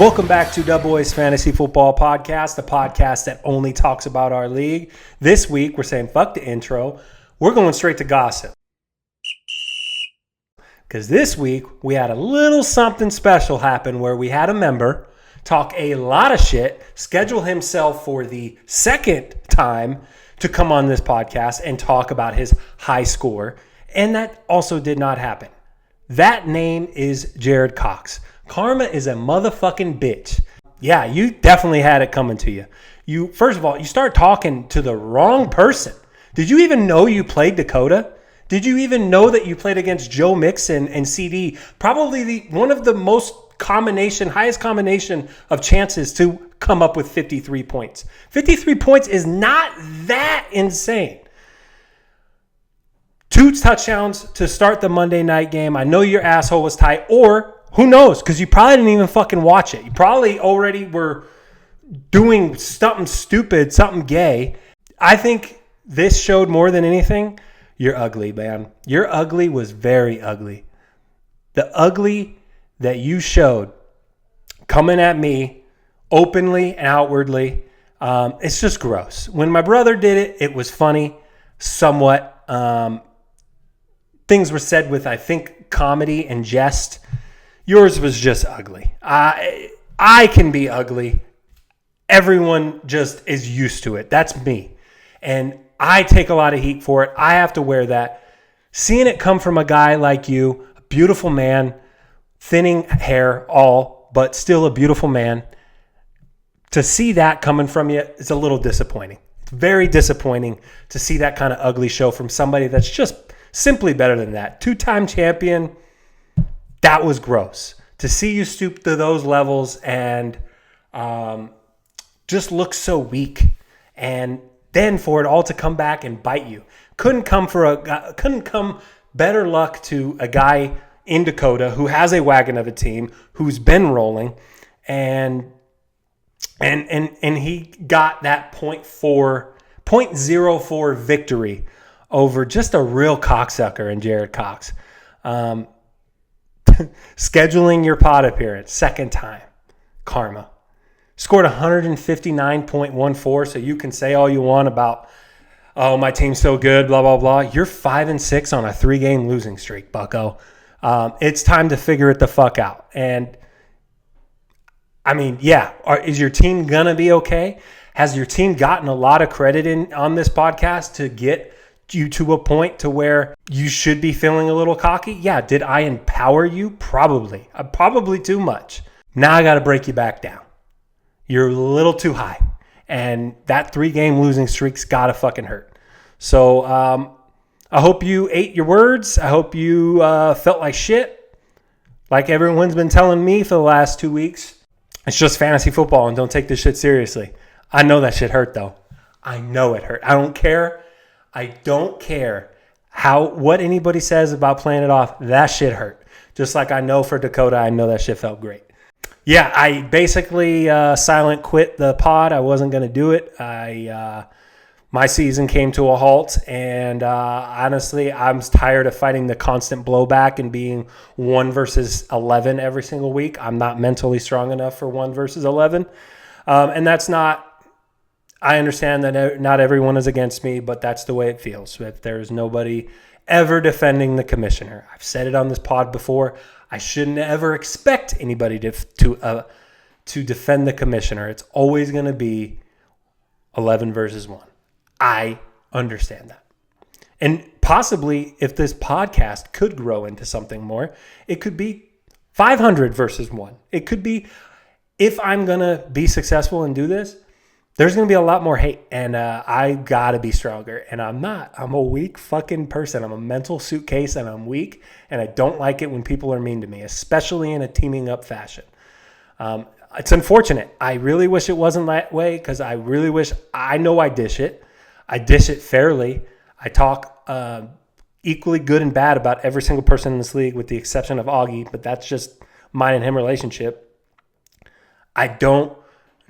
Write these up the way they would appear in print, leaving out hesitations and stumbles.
Welcome back to the Boys Fantasy Football Podcast, the podcast that only talks about our league. This week, we're saying fuck the intro. We're going straight to gossip. Because this week, we had a little something special happen where we had a member talk a lot of shit, schedule himself for the second time to come on this podcast and talk about his high score. And that also did not happen. That name is Jared Cox. Karma is a motherfucking bitch. Yeah, you definitely had it coming to you. First of all, you start talking to the wrong person. Did you even know you played Dakota? Did you even know that you played against Joe Mixon and CD? Probably one of the highest combination of chances to come up with 53 points. 53 points is not that insane. 2 touchdowns to start the Monday night game. I know your asshole was tight, or who knows? Because you probably didn't even fucking watch it. You probably already were doing something stupid, something gay. I think this showed more than anything, you're ugly, man. Your ugly was very ugly. The ugly that you showed coming at me openly and outwardly, it's just gross. When my brother did it, it was funny, somewhat. Things were said with, I think, comedy and jest. Yours was just ugly. I can be ugly. Everyone just is used to it. That's me. And I take a lot of heat for it. I have to wear that. Seeing it come from a guy like you, a beautiful man, thinning hair, but still a beautiful man, to see that coming from you is a little disappointing. It's very disappointing to see that kind of ugly show from somebody that's just simply better than that. 2-time champion. That was gross. To see you stoop to those levels and just look so weak, and then for it all to come back and bite you. Couldn't come better luck to a guy in Dakota who has a wagon of a team, who's been rolling, and he got that 0.04 victory over just a real cocksucker in Jared Cox. Scheduling your pod appearance, second time. Karma. Scored 159.14, so you can say all you want about, oh, my team's so good, blah, blah, blah. You're 5-6 on a 3-game losing streak, bucko. It's time to figure it the fuck out. And, I mean, yeah, is your team going to be okay? Has your team gotten a lot of credit on this podcast to get you to a point to where you should be feeling a little cocky? Yeah. Did I empower you? Probably. Probably too much. Now I got to break you back down. You're a little too high. And that 3-game losing streak's got to fucking hurt. So I hope you ate your words. I hope you felt like shit. Like everyone's been telling me for the last 2 weeks. It's just fantasy football and don't take this shit seriously. I know that shit hurt though. I know it hurt. I don't care what anybody says about playing it off. That shit hurt. Just like I know for Dakota, I know that shit felt great. Yeah, I basically silent quit the pod. I wasn't going to do it. My season came to a halt, and honestly, I'm tired of fighting the constant blowback and being 1 versus 11 every single week. I'm not mentally strong enough for 1 versus 11, and that's not. I understand that not everyone is against me, but that's the way it feels. If there's nobody ever defending the commissioner, I've said it on this pod before. I shouldn't ever expect anybody to defend the commissioner. It's always going to be 11 versus 1. I understand that. And possibly if this podcast could grow into something more, it could be 500 versus 1. It could be, if I'm going to be successful and do this, there's going to be a lot more hate, and I got to be stronger, and I'm not. I'm a weak fucking person. I'm a mental suitcase, and I'm weak, and I don't like it when people are mean to me, especially in a teaming up fashion. It's unfortunate. I really wish it wasn't that way, because I really wish – I know I dish it. I dish it fairly. I talk equally good and bad about every single person in this league with the exception of Augie, but that's just mine and him relationship. I don't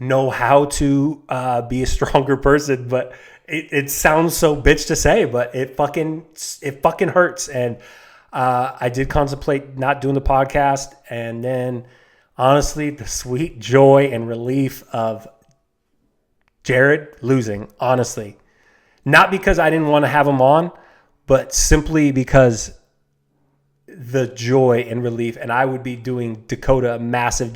know how to be a stronger person, but it sounds so bitch to say, but it fucking hurts. And I did contemplate not doing the podcast, and then honestly, the sweet joy and relief of Jared losing, honestly. Not because I didn't want to have him on, but simply because the joy and relief, and I would be doing Dakota a massive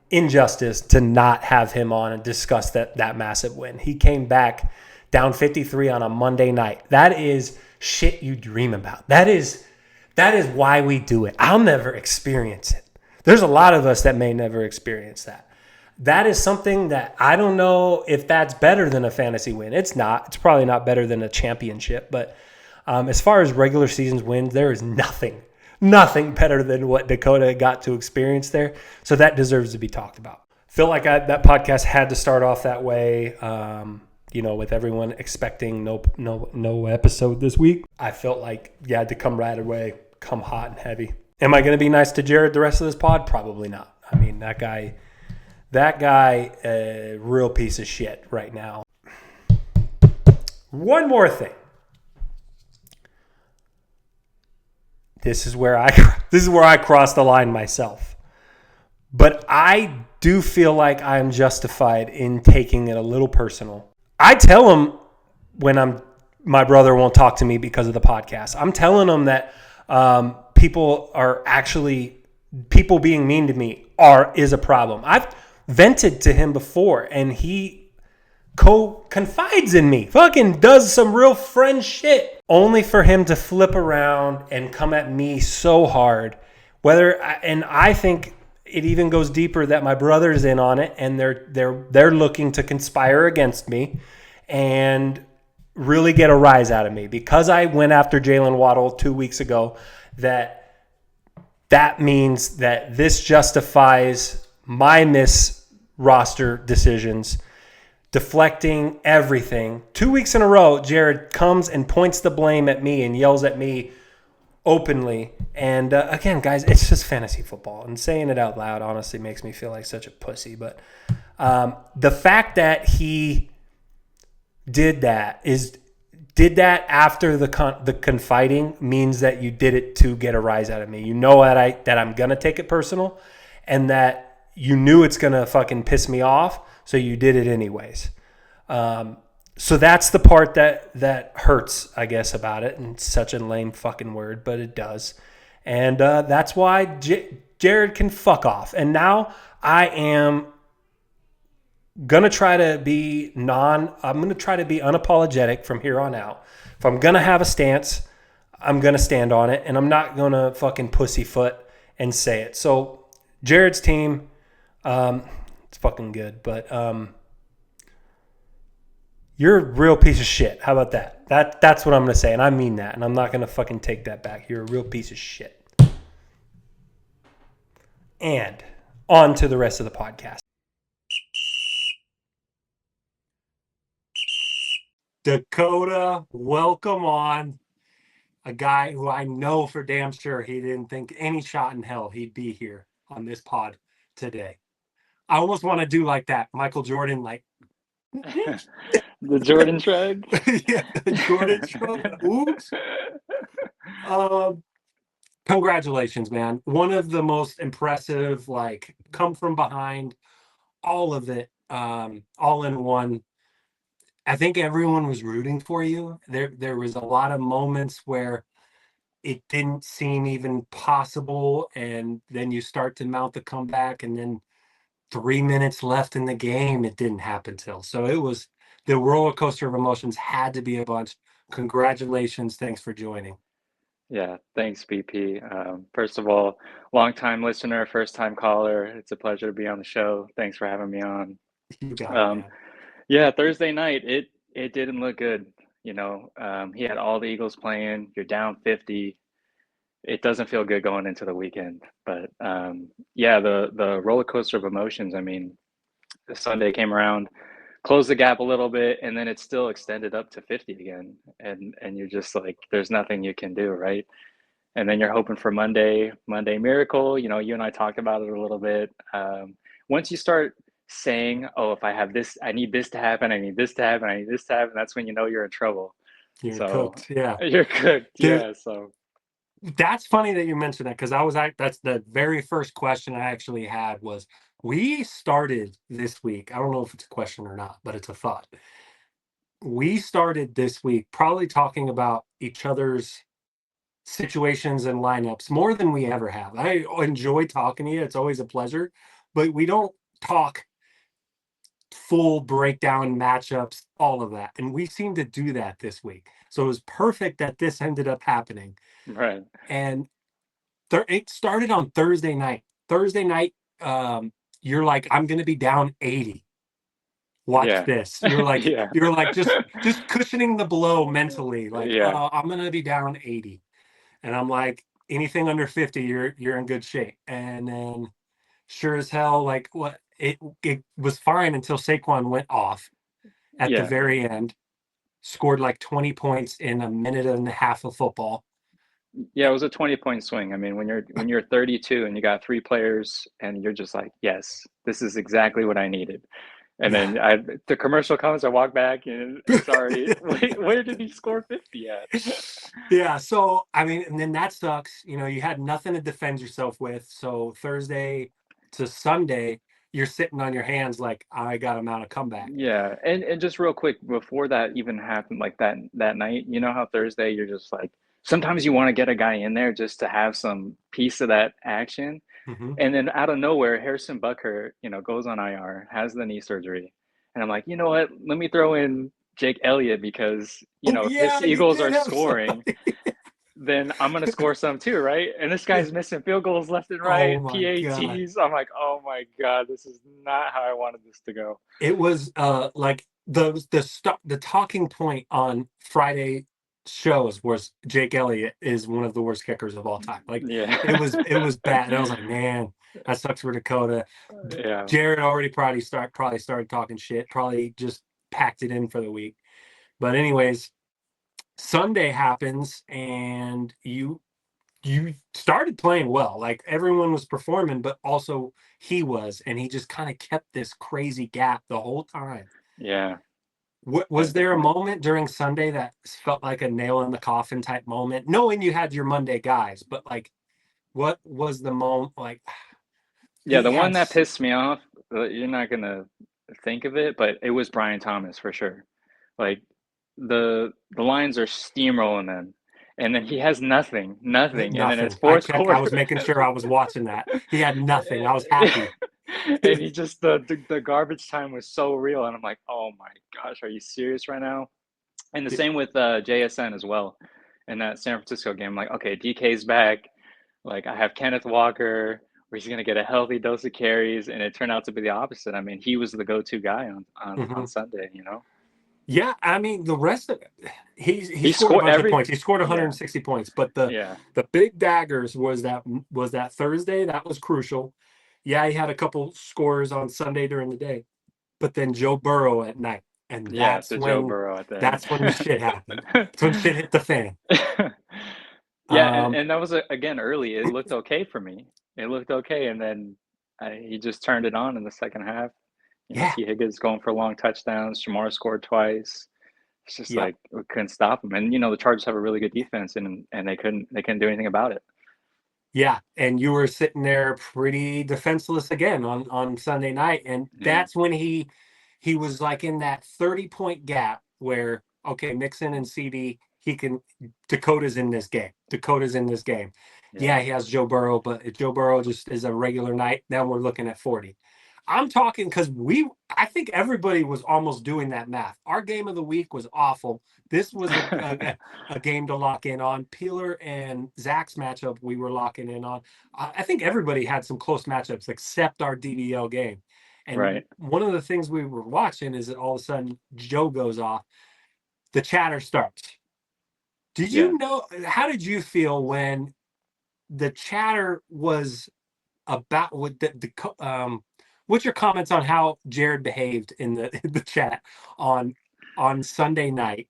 injustice to not have him on and discuss that massive win. He came back down 53 on a Monday night. That is shit you dream about. That is why we do it. I'll never experience it. There's a lot of us that may never experience that. That is something that I don't know if that's better than a fantasy win. It's not. It's probably not better than a championship. But as far as regular seasons wins, there is nothing better than what Dakota got to experience there. So that deserves to be talked about. Feel like that podcast had to start off that way. With everyone expecting no episode this week, I felt like you had to come right away, come hot and heavy. Am I going to be nice to Jared the rest of this pod? Probably not. I mean, that guy, a real piece of shit right now. One more thing. This is where I cross the line myself. But I do feel like I'm justified in taking it a little personal. I tell him when my brother won't talk to me because of the podcast. I'm telling him that people being mean to me is a problem. I've vented to him before, and he confides in me. Fucking does some real friend shit, only for him to flip around and come at me so hard. And I think it even goes deeper that my brother's in on it, and they're looking to conspire against me and really get a rise out of me because I went after Jalen Waddle 2 weeks ago. That means that this justifies my roster decisions, deflecting everything. 2 weeks in a row, Jared comes and points the blame at me and yells at me openly. And again, guys, it's just fantasy football. And saying it out loud honestly makes me feel like such a pussy. But the fact that he did that after the confiding means that you did it to get a rise out of me. You know that I'm going to take it personal, and that you knew it's going to fucking piss me off, so you did it anyways. So that's the part that hurts, I guess, about it. And it's such a lame fucking word, but it does. And that's why Jared can fuck off. And now I am going to try to be unapologetic from here on out. If I'm going to have a stance, I'm going to stand on it. And I'm not going to fucking pussyfoot and say it. So Jared's team, it's fucking good. But you're a real piece of shit. How about that? That's what I'm going to say, and I mean that, and I'm not going to fucking take that back. You're a real piece of shit. And on to the rest of the podcast. Dakota, welcome on. A guy who I know for damn sure he didn't think any shot in hell he'd be here on this pod today. I almost want to do like that Michael Jordan, like The Jordan shrug. Yeah, the Jordan shrug. Oops. Congratulations, man. One of the most impressive, like, come from behind, all of it, all in one. I think everyone was rooting for you. There was a lot of moments where it didn't seem even possible, and then you start to mount the comeback, and then 3 minutes left in the game, it didn't happen till. So it was the roller coaster of emotions had to be a bunch. Congratulations. Thanks for joining. Yeah, thanks, BP. First of all, long-time listener, first-time caller. It's a pleasure to be on the show. Thanks for having me on. You got it, Um, man. yeah, Thursday night, it didn't look good. He had all the Eagles playing. You're down 50. It doesn't feel good going into the weekend. But yeah, the roller coaster of emotions. I mean, the Sunday came around, closed the gap a little bit, and then it still extended up to 50 again. And you're just like, there's nothing you can do, right? And then you're hoping for Monday miracle. You and I talked about it a little bit. Once you start saying, "Oh, if I have this, I need this to happen. I need this to happen. I need this to happen," that's when you know you're in trouble. You're So cooked. Yeah. you're cooked. Dude, Yeah. So That's funny that you mentioned that because that's the very first question I actually had was we started this week. I don't know if it's a question or not, but it's a thought. We started this week probably talking about each other's situations and lineups more than we ever have. I enjoy talking to you. It's always a pleasure, but we don't talk full breakdown matchups, all of that. And we seem to do that this week. So it was perfect that this ended up happening. Right. And it started on Thursday night. Thursday night, you're like, I'm going to be down 80. Watch Yeah. this. You're like, Yeah. just cushioning the blow mentally. Like, Yeah. I'm going to be down 80. And I'm like, anything under 50, you're in good shape. And then sure as hell, like what it was fine until Saquon went off at the Yeah. very end, scored like 20 points in a minute and a half of football. Yeah, it was a 20-point swing. I mean, when you're 32 and you got three players and you're just like, yes, this is exactly what I needed. And Yeah. then the commercial comes, I walk back and it's already, wait, where did he score 50 at? Yeah. So, I mean, and then that sucks. You had nothing to defend yourself with. So, Thursday to Sunday, you're sitting on your hands like, I got him out of comeback. Yeah, and just real quick before that even happened, like that night, you know how Thursday you're just like sometimes you want to get a guy in there just to have some piece of that action, Hmm. and then out of nowhere, Harrison Bucker, goes on IR, has the knee surgery, and I'm like, you know what? Let me throw in Jake Elliott because Oh, if this yeah, you Eagles did are have scoring, somebody. then I'm gonna score some too, right? And this Yeah. guy's missing field goals left and Oh, right, my God. PATs. I'm like, oh my God, this is not how I wanted this to go. It was like the talking point on Friday shows was Jake Elliott is one of the worst kickers of all time. Like Yeah. it was bad. And I was like, man, that sucks for Dakota. Yeah. Jared already probably started talking shit, probably just packed it in for the week. But anyways, Sunday happens and you started playing well. Like everyone was performing, but also he was, and he just kind of kept this crazy gap the whole time. Yeah. What Uh, was there a moment during Sunday that felt like a nail in the coffin type moment, knowing you had your Monday guys, but like what was the moment like Yeah, he the one had that pissed me off, you're not gonna think of it, but it was Brian Thomas for sure. Like the Lions are steamrolling them, and then he has nothing, and then it's nothing? I fourth checked, I was quarter, making sure I was watching that. He had nothing. I was happy. and he just the garbage time was so real, and I'm like, oh my gosh, are you serious right now? And the same with JSN as well. In that San Francisco game, like, okay, DK's back. Like, I have Kenneth Walker, where he's going to get a healthy dose of carries, and it turned out to be the opposite. I mean, he was the go-to guy on Mhm. Sunday. You know, Yeah, I mean the rest of it, he he scored a scored bunch of every. points. He scored Yeah, 160 points, but the yeah, the big daggers was that Thursday that was crucial. Yeah, he had a couple scores on Sunday during the day, but then Joe Burrow at night, and yeah. that's To Joe when Burrow at the that's when the shit happened. That's when shit hit the fan. Yeah, and, Um, and that was again early. It looked okay for me. It looked okay, and then he just turned it on in the second half. yeah, T. Higgins going for long touchdowns. Shamar scored twice. It's just yep. like we couldn't stop them. And the Chargers have a really good defense, and they couldn't do anything about it. Yeah, and you were sitting there pretty defenseless again on Sunday night, and Yeah, that's when he was like in that 30-point gap where okay, Mixon and CD, he can Dakota's in this game. Dakota's in this game. yeah, Yeah, he has Joe Burrow, but if Joe Burrow just is a regular night, then we're looking at 40. I'm talking because I think everybody was almost doing that math. Our game of the week was awful. This was a game to lock in on. Peeler and Zach's matchup, we were locking in on. I think everybody had some close matchups except our DVL game. And right. one of the things we were watching is that all of a sudden Joe goes off, the chatter starts. Did Yeah. you know? How did you feel when the chatter was about with what's your comments on how Jared behaved in the in the chat on on Sunday night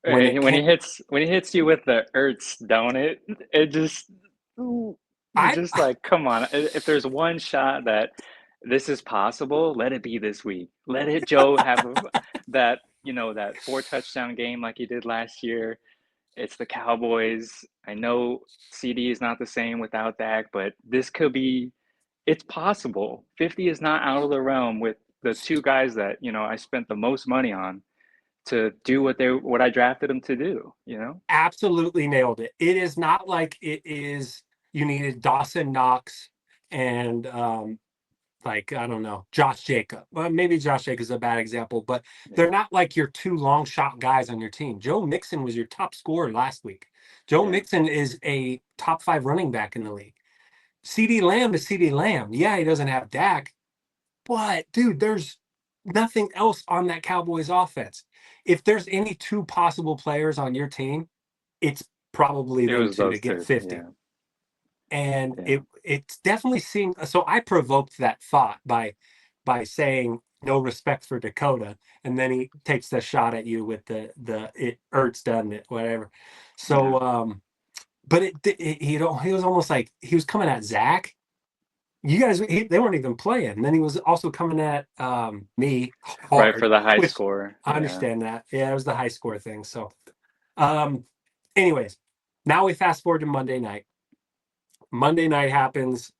when it When came? he hits you with the Ertz, don't it? It just you're I just like, come on. If there's one shot that this is possible, let it be this week. Let it Joe have that that four touchdown game like he did last year. It's the Cowboys. I know CD is not the same without Dak, but this could be, it's possible. 50 is not out of the realm with the two guys that, I spent the most money on to do what I drafted them to do, you know? Absolutely nailed it. It is not like it is you needed Dawson Knox and like I don't know, Josh Jacob. Well, maybe Josh Jacob is a bad example, but they're Yeah. not like your two long shot guys on your team. Joe Mixon was your top scorer last week. Joe Yeah. Mixon is a top 5 running back in the league. CD Lamb is CD Lamb. Yeah, he doesn't have Dak, but dude, there's nothing else on that Cowboys offense. If there's any two possible players on your team, it's probably It them was two to those get two. 50. Yeah. And Yeah. it's definitely seemed so I provoked that thought by saying no respect for Dakota, and then he takes the shot at you with the it hurts, doesn't it? Whatever. Yeah. So but he was almost like he was coming at Zach. You guys, they weren't even playing. And then he was also coming at me Right, for hard, the high which score. I Yeah. understand that. Yeah, it was the high score thing. So, um, anyways, now we fast forward to Monday night. Monday night happens.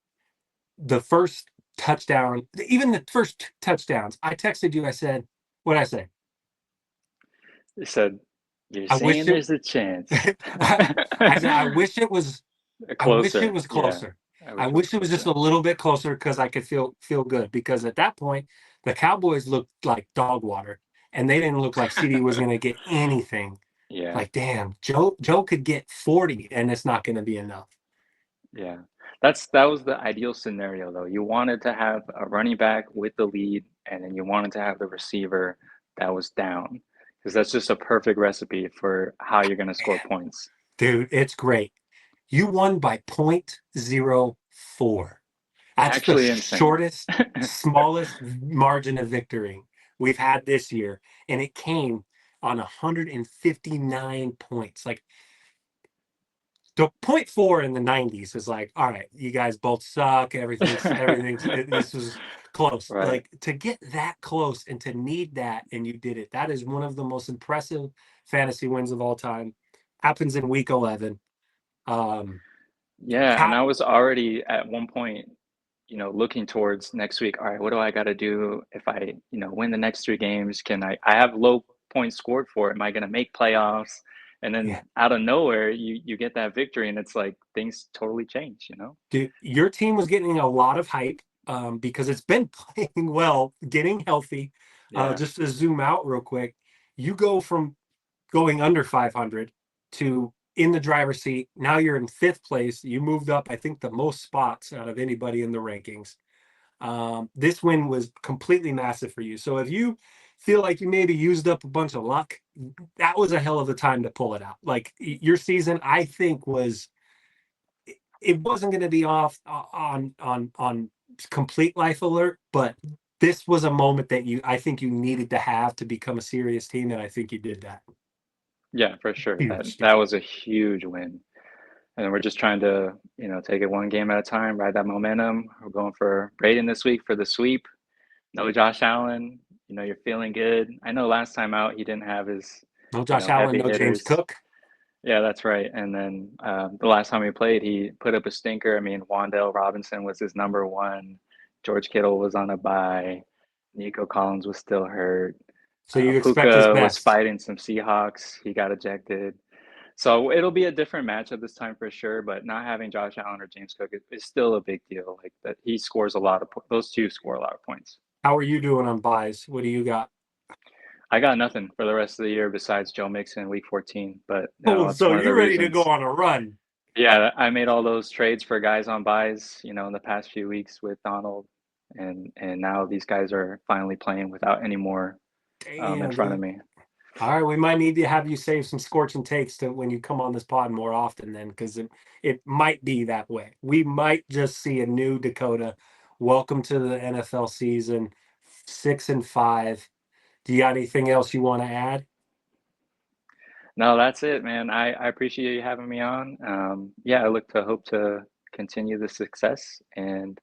The first touchdown, even the first touchdowns, I texted you. I said, what did I say? They said, "You're I wish saying it. there's a chance." I said, I wish it was. I wish it Closer. was Yeah. closer. I I wish it was wish it was just closer. a little bit closer because I could feel good. Because at that point, the Cowboys looked like dog water, and they didn't look like CD was going to get anything. Yeah. Like, damn, Joe could get 40, and it's not going to be enough. Yeah. That was the ideal scenario though. You wanted to have a running back with the lead, and then you wanted to have the receiver that was down. Because that's just a perfect recipe for how you're going to score points. Dude, it's great. You won by 0.04. That's the Actually insane. shortest, smallest margin of victory we've had this year, and it came on 159 points. Like the point four in the 90s is like, all right, you guys both suck. This was close. Right. Like to get that close and to need that, and you did it. That is one of the most impressive fantasy wins of all time. Happens in week 11. Um, Yeah, and how, I was already at one point, looking towards next week. All right, what do I got to do if I, win the next three games? I have low points scored for it. Am I going to make playoffs? And then yeah, out of nowhere, you get that victory, and it's like things totally change. dude, your team was getting a lot of hype because it's been playing well, getting healthy. Yeah. Just to zoom out real quick, you go from going under 500 to in the driver's seat. Now you're in 5th place. You moved up, I think, the most spots out of anybody in the rankings. This win was completely massive for you. So if you feel like you maybe used up a bunch of luck, that was a hell of a time to pull it out. Like your season, I think it wasn't going to be off on complete life alert, but this was a moment that I think you needed to have to become a serious team, and I think you did that. Yeah, for sure. That Huge, that dude. was a huge win. And then we're just trying to, take it one game at a time, ride that momentum. We're going for Braden this week for the sweep. No Josh Allen. You're feeling good. I know last time out he didn't have his, No Josh Allen, heavy no James hitters. Cook. Yeah, that's right. And then the last time he played, he put up a stinker. I mean, Wandale Robinson was his number one. George Kittle was on a bye. Nico Collins was still hurt. So you expect his Puka was best. fighting some Seahawks. He got ejected. So it'll be a different matchup this time for sure. But not having Josh Allen or James Cook is still a big deal. Like that, he scores a lot of those two score a lot of points. How are you doing on buys? What do you got? I got nothing for the rest of the year besides Joe Mixon week 14. But Oh, that's so one of the you're ready to go reasons. on a run. Yeah, I made all those trades for guys on buys, in the past few weeks with Donald, and now these guys are finally playing without any more in Damn, front of dude. me. All right, we might need to have you save some scorching takes to when you come on this pod more often then, because it might be that way. We might just see a new Dakota. Welcome to the NFL season, 6-5. Do you got anything else you want to add? No, that's it, man. I appreciate you having me on. Yeah, I hope to continue the success, and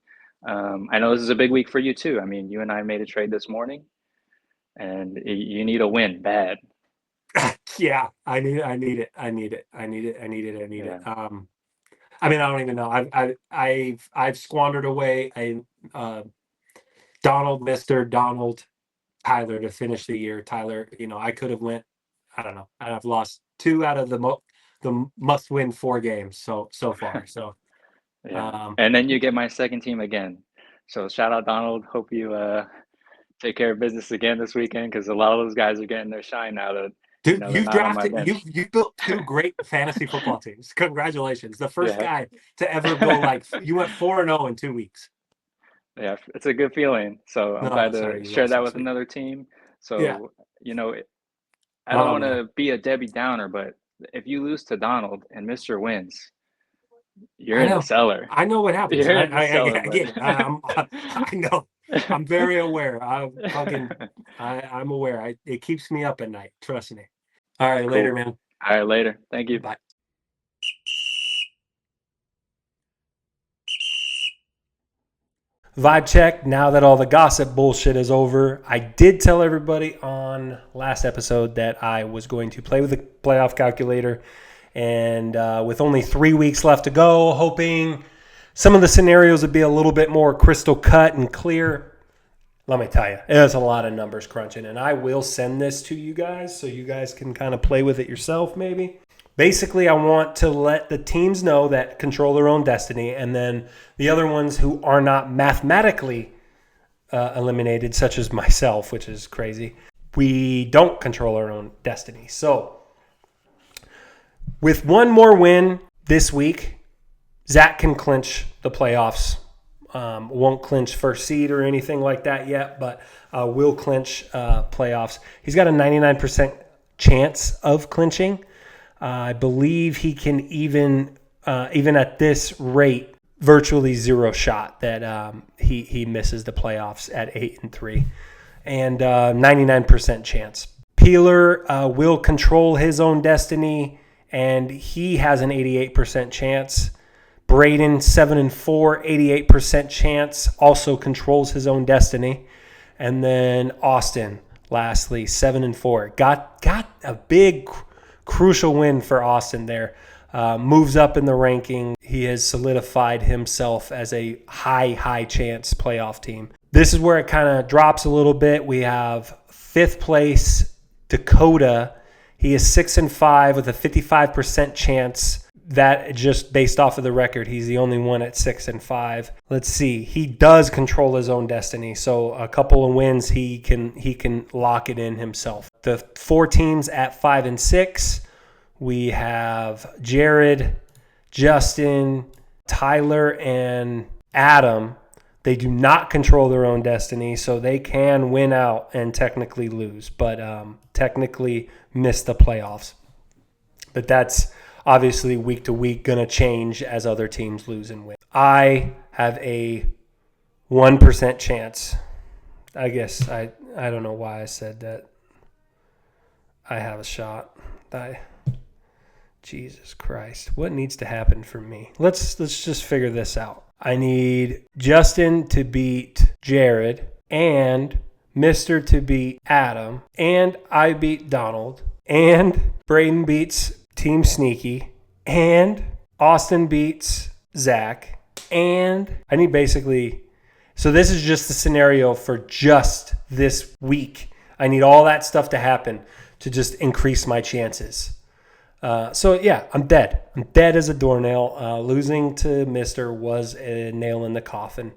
I know this is a big week for you too. I mean, you and I made a trade this morning, and you need a win bad. Yeah, I need it. I need it. I need it. I need it. I need it. Yeah. I mean, I don't even know. I've squandered away a Donald, Mister Donald, Tyler to finish the year. Tyler, I could have went. I don't know. I've lost two out of the must win 4 games so far. So Yeah. um, And then you get my second team again. So shout out Donald. Hope you take care of business again this weekend because a lot of those guys are getting their shine now that dude, they're you've not on my drafted you bench. you built two great fantasy football teams. Congratulations, the first Yeah. guy to ever go like you went 4-0 in 2 weeks. Yeah, it's a good feeling. So I'm No, glad to sorry, you share lost that this with week. another team. Yeah. So, I don't Oh want man. to be a Debbie Downer, but if you lose to Donald and Mister wins, you're I in the know. cellar. I know what happens. You're I in the I, cellar, I bud. get it. I know. I'm very aware. I'm aware. It keeps me up at night. Trust me. All right, later, Cool. man. All right, later. Thank you. Bye. Vibe check. Now that all the gossip bullshit is over, I did tell everybody on last episode that I was going to play with the playoff calculator. And with only 3 weeks left to go, hoping some of the scenarios would be a little bit more crystal cut and clear. Let me tell you, there's a lot of numbers crunching. And I will send this to you guys so you guys can kind of play with it yourself maybe. Basically, I want to let the teams know that control their own destiny, and then the other ones who are not mathematically eliminated, such as myself, which is crazy, we don't control our own destiny. So, with one more win this week, Zach can clinch the playoffs. Won't clinch first seed or anything like that yet, but will clinch playoffs. He's got a 99% chance of clinching. I believe he can even at this rate, virtually zero shot that he misses the playoffs at 8-3, and 99% chance. Peeler will control his own destiny, and he has an 88% chance. Braden 7-4, 88% chance, also controls his own destiny, and then Austin, lastly, 7-4, got a big crucial win for Austin there. Moves up in the ranking. He has solidified himself as a high chance playoff team. This is where it kind of drops a little bit. We have 5th place Dakota. He is 6-5 with a 55% chance. That just based off of the record, he's the only one at 6-5. Let's see. He does control his own destiny. So a couple of wins, he can lock it in himself. The 4 teams at 5-6. We have Jared, Justin, Tyler, and Adam. They do not control their own destiny, so they can win out and technically lose, but technically miss the playoffs. But that's obviously week to week going to change as other teams lose and win. I have a 1% chance. I guess I don't know why I said that. I have a shot. Jesus Christ. What needs to happen for me? Let's just figure this out. I need Justin to beat Jared and Mr. to beat Adam, and I beat Donald, and Braden beats Team Sneaky, and Austin beats Zach, and I need basically, so this is just the scenario for just this week. I need all that stuff to happen to just increase my chances. So yeah, I'm dead. I'm dead as a doornail. Losing to Mister was a nail in the coffin,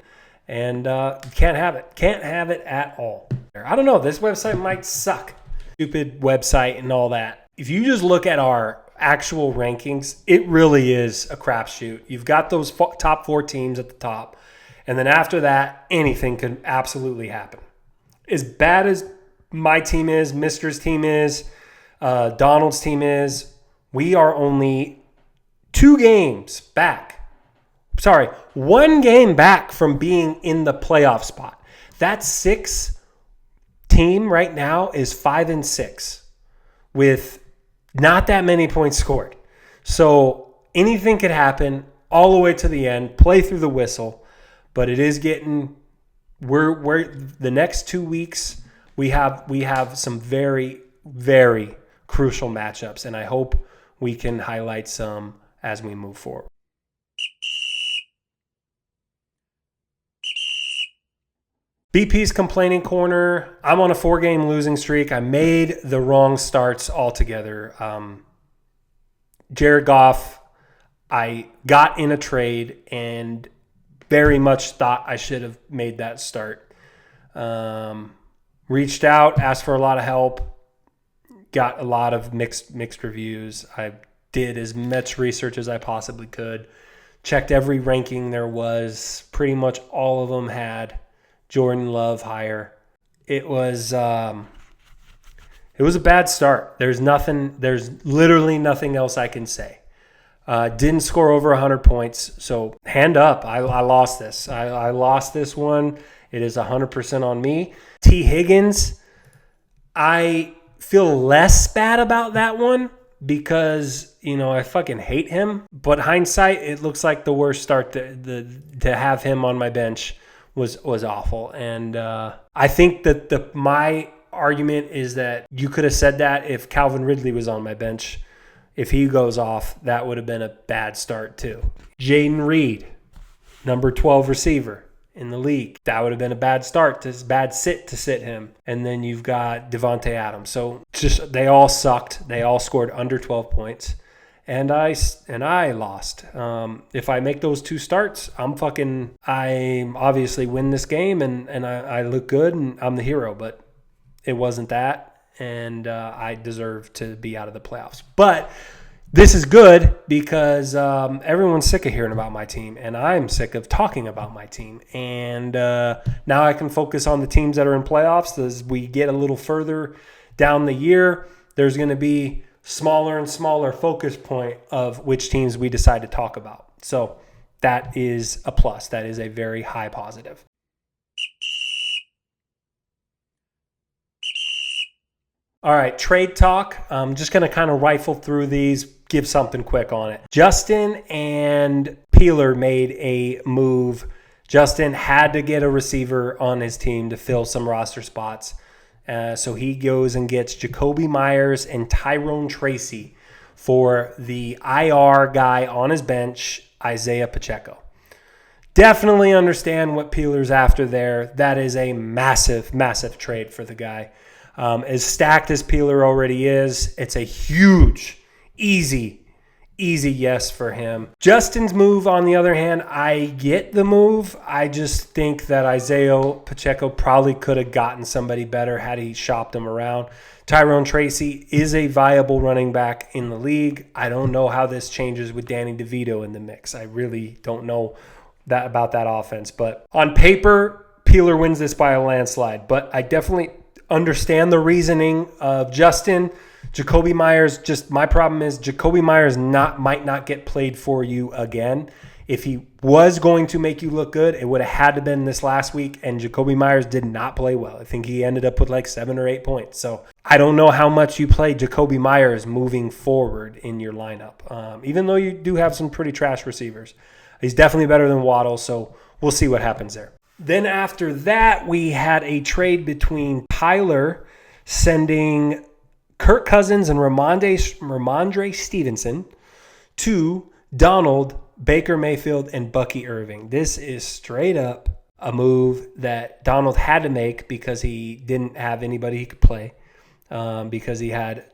and can't have it. Can't have it at all. I don't know. This website might suck. Stupid website and all that. If you just look at our actual rankings, it really is a crapshoot. You've got those top 4 teams at the top, and then after that, anything could absolutely happen. As bad as my team is, Mister's team is, Donald's team is, we are only 2 games back. Sorry, 1 game back from being in the playoff spot. That 6th team right now is 5-6 with not that many points scored. So anything could happen all the way to the end. Play through the whistle, but it is getting. We're the next 2 weeks. We have some very crucial matchups, and I hope we can highlight some as we move forward. BP's complaining corner. I'm on a 4-game losing streak. I made the wrong starts altogether. Jared Goff, I got in a trade and very much thought I should have made that start. Reached out, asked for a lot of help, got a lot of mixed reviews. I did as much research as I possibly could. Checked every ranking there was. Pretty much all of them had Jordan Love higher. It was a bad start. There's literally nothing else I can say. Didn't score over 100 points, so hand up. I lost this. I lost this one. It is 100% on me. T. Higgins, I feel less bad about that one because, I fucking hate him. But hindsight, it looks like the worst start to have him on my bench was awful. And I think that my argument is that you could have said that if Calvin Ridley was on my bench. If he goes off, that would have been a bad start too. Jaden Reed, number 12 receiver in the league. That would have been a bad start, bad sit to sit him. And then you've got Devontae Adams. So they all sucked. They all scored under 12 points. And I lost. If I make those 2 starts, I obviously win this game and I look good and I'm the hero. But it wasn't that. And I deserve to be out of the playoffs. But this is good because everyone's sick of hearing about my team, and I'm sick of talking about my team. And now I can focus on the teams that are in playoffs. As we get a little further down the year, there's going to be smaller and smaller focus point of which teams we decide to talk about. So that is a plus. That is a very high positive. All right, trade talk. I'm just going to kind of rifle through these, give something quick on it. Justin and Peeler made a move. Justin had to get a receiver on his team to fill some roster spots. So he goes and gets Jacoby Myers and Tyrone Tracy for the IR guy on his bench, Isaiah Pacheco. Definitely understand what Peeler's after there. That is a massive, massive trade for the guy. As stacked as Peeler already is, it's a huge, easy yes for him. Justin's move, on the other hand, I get the move. I just think that Isaiah Pacheco probably could have gotten somebody better had he shopped him around. Tyrone Tracy is a viable running back in the league. I don't know how this changes with Danny DeVito in the mix. I really don't know about that offense. But on paper, Peeler wins this by a landslide. But I definitely understand the reasoning of Justin. Jacoby Myers, just my problem is Jacoby Myers might not get played for you again. If he was going to make you look good, it would have had to been this last week, and Jacoby Myers did not play well. I think he ended up with like 7 or 8 points. So I don't know how much you play Jacoby Myers moving forward in your lineup, even though you do have some pretty trash receivers. He's definitely better than Waddle, so we'll see what happens there. Then after that, we had a trade between Tyler sending Kirk Cousins and Ramondre Stevenson to Donald, Baker Mayfield, and Bucky Irving. This is straight up a move that Donald had to make because he didn't have anybody he could play, because he had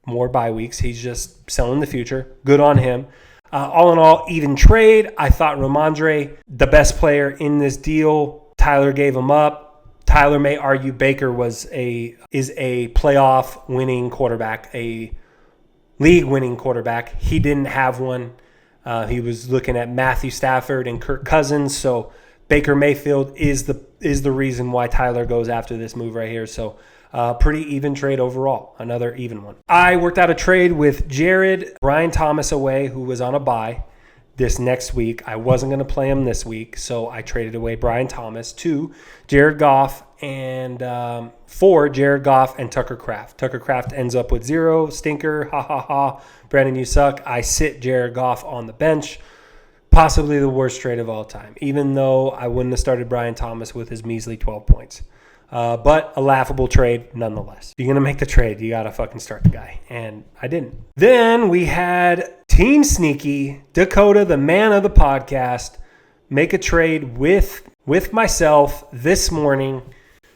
more bye weeks. He's just selling the future. Good on him. All in all, even trade. I thought Ramondre, the best player in this deal. Tyler gave him up. Tyler may argue Baker is a playoff winning quarterback, a league winning quarterback. He didn't have one. He was looking at Matthew Stafford and Kirk Cousins. So Baker Mayfield is the reason why Tyler goes after this move right here. So pretty even trade overall, another even one. I worked out a trade with Jared, Brian Thomas away, who was on a bye this next week. I wasn't going to play him this week, so I traded away Brian Thomas to Jared Goff and for Jared Goff and Tucker Kraft. Tucker Kraft ends up with 0, stinker, ha ha ha. Brandon, you suck. I sit Jared Goff on the bench. Possibly the worst trade of all time, even though I wouldn't have started Brian Thomas with his measly 12 points. But a laughable trade nonetheless. If you're going to make the trade, you got to fucking start the guy. And I didn't. Then we had Team Sneaky, Dakota, the man of the podcast, make a trade with myself this morning.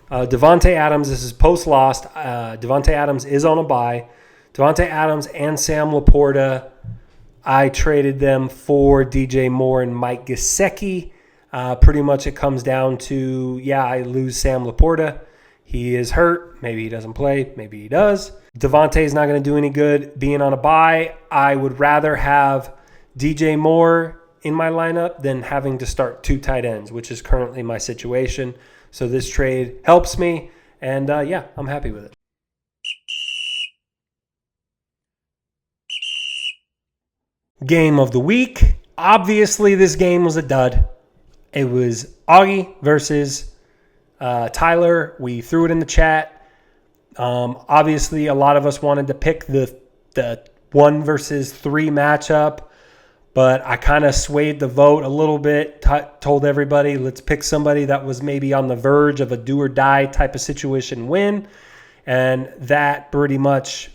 Devontae Adams, this is post-lost. Devontae Adams is on a bye. Devontae Adams and Sam Laporta, I traded them for DJ Moore and Mike Gesicki. Pretty much it comes down to, I lose Sam Laporta. He is hurt. Maybe he doesn't play. Maybe he does. Devontae is not going to do any good being on a bye. I would rather have DJ Moore in my lineup than having to start 2 tight ends, which is currently my situation. So this trade helps me, and I'm happy with it. Game of the week. Obviously, this game was a dud. It was Augie versus Tyler. We threw it in the chat. Obviously, a lot of us wanted to pick the 1 versus 3 matchup, but I kind of swayed the vote a little bit, told everybody, let's pick somebody that was maybe on the verge of a do or die type of situation win. And that pretty much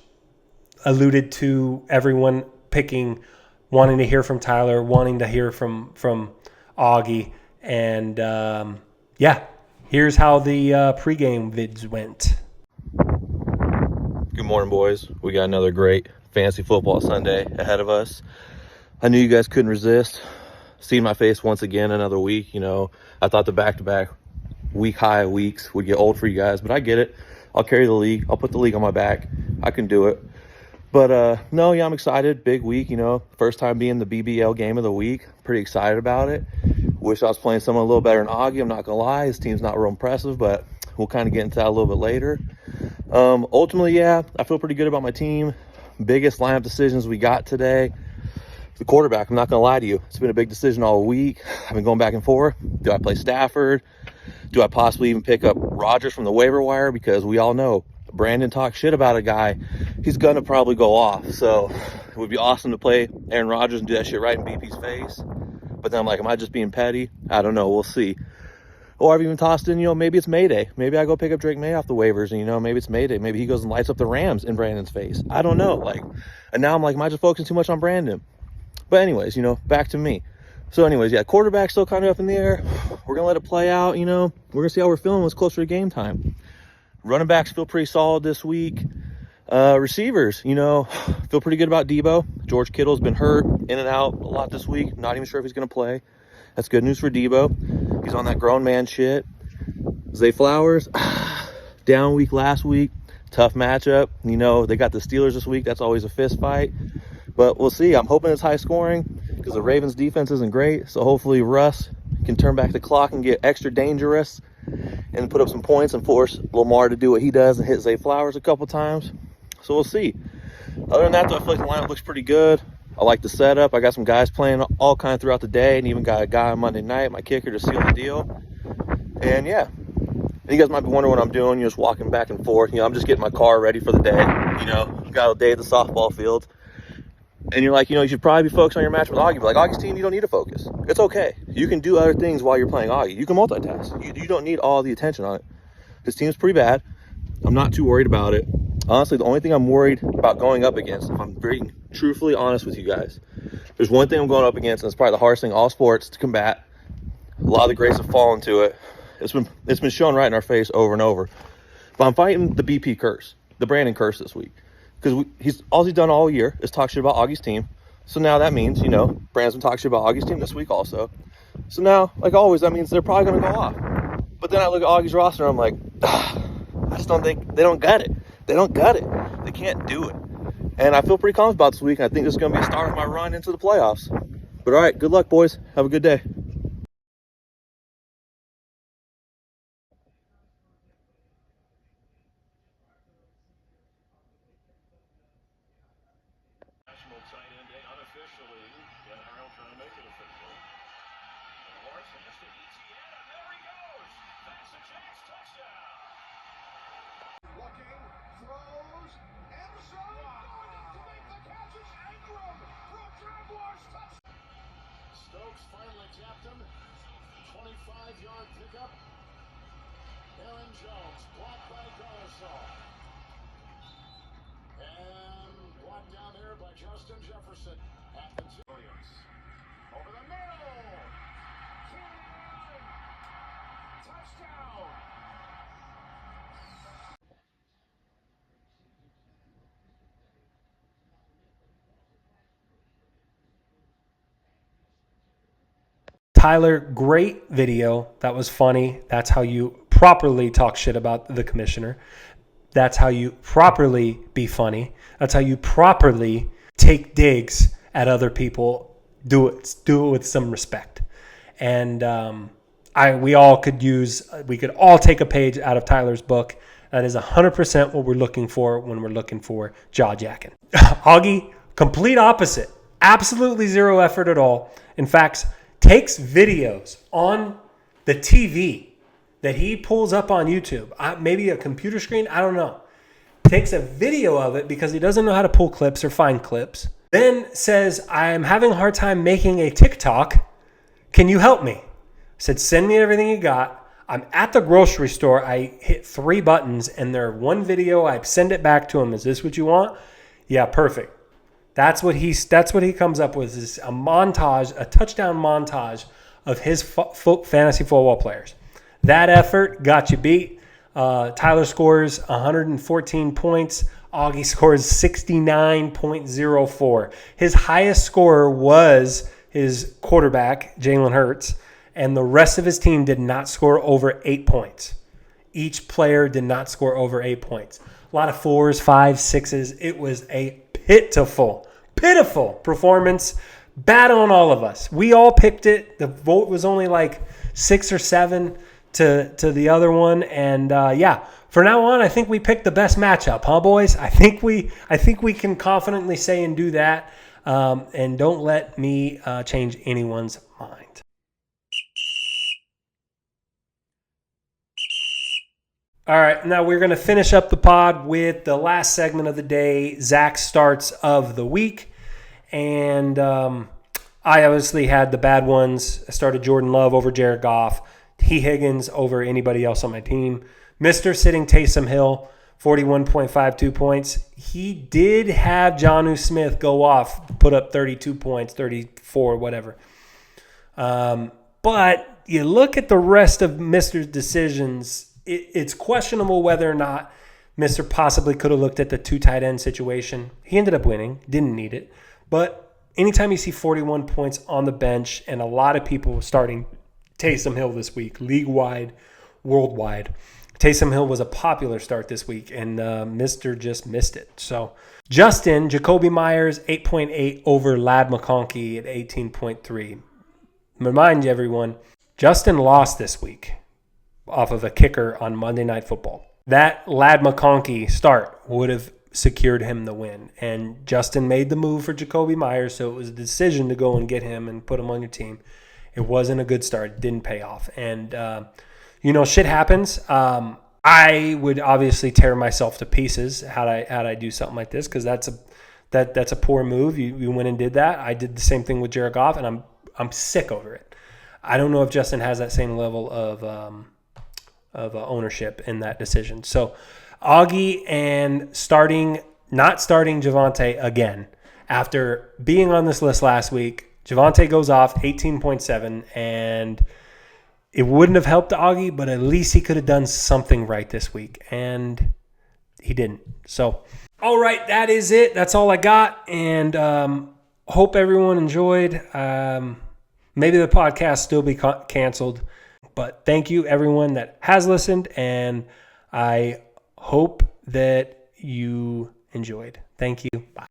alluded to everyone picking, wanting to hear from Tyler, wanting to hear from Augie. And here's how the pregame vids went. Good morning, boys. We got another great fantasy football Sunday ahead of us. I knew you guys couldn't resist seeing my face once again another week. I thought the back-to-back week high weeks would get old for you guys, but I get it. I'll carry the league. I'll put the league on my back. I can do it. But I'm excited. Big week, first time being the BBL game of the week. Pretty excited about it. Wish I was playing someone a little better than Augie. I'm not going to lie. His team's not real impressive, but we'll kind of get into that a little bit later. Ultimately, I feel pretty good about my team. Biggest lineup decisions we got today. The quarterback, I'm not going to lie to you. It's been a big decision all week. I've been going back and forth. Do I play Stafford? Do I possibly even pick up Rodgers from the waiver wire? Because we all know Brandon talks shit about a guy. He's going to probably go off. So it would be awesome to play Aaron Rodgers and do that shit right in BP's face. But then I'm like, am I just being petty? I don't know. We'll see. Or I've even tossed in, maybe it's Mayday. Maybe I go pick up Drake May off the waivers and, maybe it's Mayday. Maybe he goes and lights up the Rams in Brandon's face. I don't know. And now I'm like, am I just focusing too much on Brandon? But anyways, back to me. So anyways, quarterback's still kind of up in the air. We're going to let it play out, We're going to see how we're feeling when it's closer to game time. Running backs feel pretty solid this week. Receivers, feel pretty good about Debo. George Kittle's been hurt in and out a lot this week. Not even sure if he's going to play. That's good news for Debo. He's on that grown man shit. Zay Flowers, down week last week. Tough matchup. They got the Steelers this week. That's always a fist fight. But we'll see. I'm hoping it's high scoring because the Ravens defense isn't great. So hopefully Russ can turn back the clock and get extra dangerous and put up some points and force Lamar to do what he does and hit Zay Flowers a couple times. So we'll see. Other than that, though, I feel like the lineup looks pretty good. I like the setup. I got some guys playing all kind of throughout the day, and even got a guy on Monday night, my kicker, to seal the deal. And you guys might be wondering what I'm doing. You're just walking back and forth. I'm just getting my car ready for the day. Got a day at the softball field. And you're like, you should probably be focused on your match with Augie. But Augie's team, you don't need to focus. It's okay. You can do other things while you're playing Augie. You can multitask. You don't need all the attention on it. His team's pretty bad. I'm not too worried about it. Honestly, the only thing I'm worried about going up against, if I'm being truthfully honest with you guys, there's one thing I'm going up against, and it's probably the hardest thing in all sports to combat. A lot of the greats have fallen to it. It's been shown right in our face over and over. But I'm fighting the BP curse, the Brandon curse this week. Because he's done all year is talk shit about Augie's team. So now that means, Brandon's been talking shit about Augie's team this week also. So now, like always, that means they're probably going to go off. But then I look at Augie's roster and I'm like, I just don't think, they don't got it. They don't got it. They can't do it. And I feel pretty confident about this week. I think this is going to be a start of my run into the playoffs. But all right, good luck, boys. Have a good day. Stokes finally tapped him. 25-yard pickup. Aaron Jones, blocked by Garza. And blocked down there by Justin Jefferson. At the Williams. Over the middle. Touchdown. Tyler, great video. That was funny. That's how you properly talk shit about the commissioner. That's how you properly be funny. That's how you properly take digs at other people. Do it with some respect. And we could all take a page out of Tyler's book. That is 100% what we're looking for when we're looking for jaw jacking. Augie, complete opposite. Absolutely zero effort at all. In fact, takes videos on the TV that he pulls up on YouTube, maybe a computer screen, I don't know. Takes a video of it because he doesn't know how to pull clips or find clips. Then says, I'm having a hard time making a TikTok. Can you help me? I said, send me everything you got. I'm at the grocery store. I hit 3 buttons and they're one video. I send it back to him. Is this what you want? Yeah, perfect. That's what he comes up with, is a montage, a touchdown montage of his fantasy football players. That effort got you beat. Tyler scores 114 points. Augie scores 69.04. His highest scorer was his quarterback, Jalen Hurts, and the rest of his team did not score over 8 points. Each player did not score over 8 points. A lot of 4s, 5s, 6s. It was a pitiful performance. Bad on all of us. We all picked it. The vote was only like 6 or 7 to the other one. And for now on, I think we picked the best matchup, huh, boys? I think we can confidently say and do that. And don't let me change anyone's mind. All right, now we're going to finish up the pod with the last segment of the day, Zach's starts of the week. And I obviously had the bad ones. I started Jordan Love over Jared Goff, T. Higgins over anybody else on my team. Mr. sitting Taysom Hill, 41.52 points. He did have Jonnu Smith go off, put up 32 points, 34, whatever. But you look at the rest of Mr.'s decisions, it's questionable whether or not Mr. possibly could have looked at the 2 tight end situation. He ended up winning, didn't need it. But anytime you see 41 points on the bench and a lot of people starting Taysom Hill this week, league-wide, worldwide, Taysom Hill was a popular start this week, and Mr. just missed it. So Justin, Jacoby Myers, 8.8 over Lad McConkey at 18.3. Remind you, everyone, Justin lost this week off of a kicker on Monday Night Football. That Lad McConkey start would have secured him the win. And Justin made the move for Jacoby Myers, so it was a decision to go and get him and put him on your team. It wasn't a good start. It didn't pay off. And, shit happens. I would obviously tear myself to pieces had I do something like this, because that's a poor move. You went and did that. I did the same thing with Jared Goff, and I'm sick over it. I don't know if Justin has that same level of ownership in that decision. So Augie and not starting Javonte again. After being on this list last week, Javonte goes off 18.7, and it wouldn't have helped Augie, but at least he could have done something right this week, and he didn't. So, all right, that is it. That's all I got, and hope everyone enjoyed. Maybe the podcast still be canceled. But thank you, everyone that has listened, and I hope that you enjoyed. Thank you. Bye.